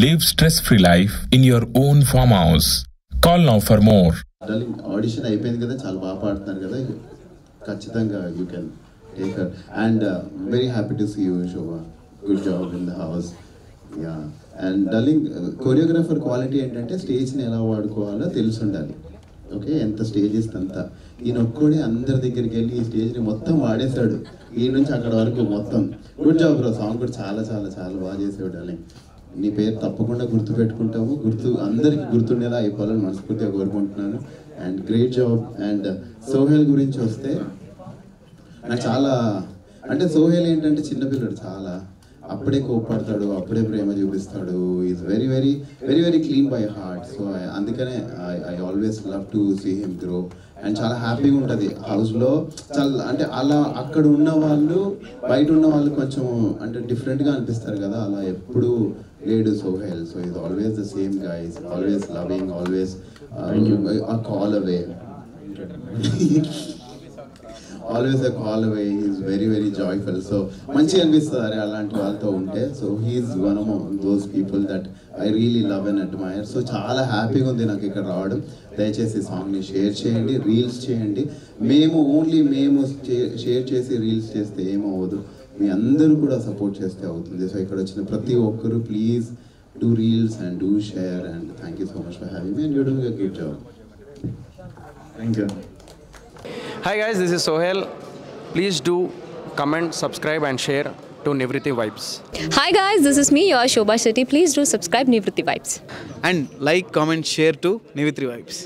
Live stress-free life in your own farmhouse. Call now for more. Darling audition అయిపోయింది కదా, చాలా బాగా పాడుతున్నారు కదా, ఖచ్చితంగా you can take her. And very happy to see you Shobha, good job in the house. Yeah. And darling, choreographer quality ఏంటంటే స్టేజ్ని ఎలా వాడుకోవాలో తెలిసి ఉండాలి. ఓకే, ఎంత స్టేజ్ ఇస్తే అంత. ఈయన ఒక్కడే అందరి దగ్గరికి వెళ్ళి ఈ స్టేజ్ని మొత్తం వాడేశాడు, ఈ నుంచి అక్కడ వరకు మొత్తం. గుడ్ జాబ్ బ్రో, సాంగ్ కూడా చాలా చాలా చాలా బాగా చేసేవాడు డార్లింగ్. నీ పేరు తప్పకుండా గుర్తు పెట్టుకుంటాము, అందరికి గుర్తుండేలా అయిపోవాలని మనస్ఫూర్తిగా కోరుకుంటున్నాను. And great job. And Sohel గురించి వస్తే నాకు చాలా, అంటే సోహెల్ ఏంటంటే చిన్నపిల్లడు, చాలా అప్పుడే కోప్పడతాడు, అప్పుడే ప్రేమ చూపిస్తాడు. Is very very very very clean by heart. So అందుకనే I always love to see him grow. And చాలా హ్యాపీగా ఉంటుంది హౌస్లో. చాలా అంటే అలా అక్కడ ఉన్న వాళ్ళు బయట ఉన్న వాళ్ళు కొంచెం అంటే డిఫరెంట్గా అనిపిస్తారు కదా, అలా ఎప్పుడు లేడు Sohel. So is always the same guys, always loving, always a call away. Always a call away. He's very very joyful. So మంచిగా అనిపిస్తుంది అరే అలాంటి వాళ్ళతో ఉంటే. So he's one of those people that I really love and admire. So చాలా హ్యాపీగా ఉంది నాకు ఇక్కడ రావడం. దయచేసి సాంగ్ని షేర్ చేయండి, రీల్స్ చేయండి. మేము షేర్ చేసి రీల్స్ చేస్తే ఏమవ్వదు, మీ అందరూ కూడా సపోర్ట్ చేస్తే అవుతుంది. సో ఇక్కడ వచ్చిన ప్రతి ఒక్కరు please do reels and do share, and thank you so much for having me, and you're doing a great job. Thank you. Hi guys, this is Sohail. Please do comment, subscribe and share to Nivruti Vibes. Hi guys, this is me, your Shobha Shetty. Please do subscribe Nivruti Vibes. And like, comment, share to Nivruti Vibes.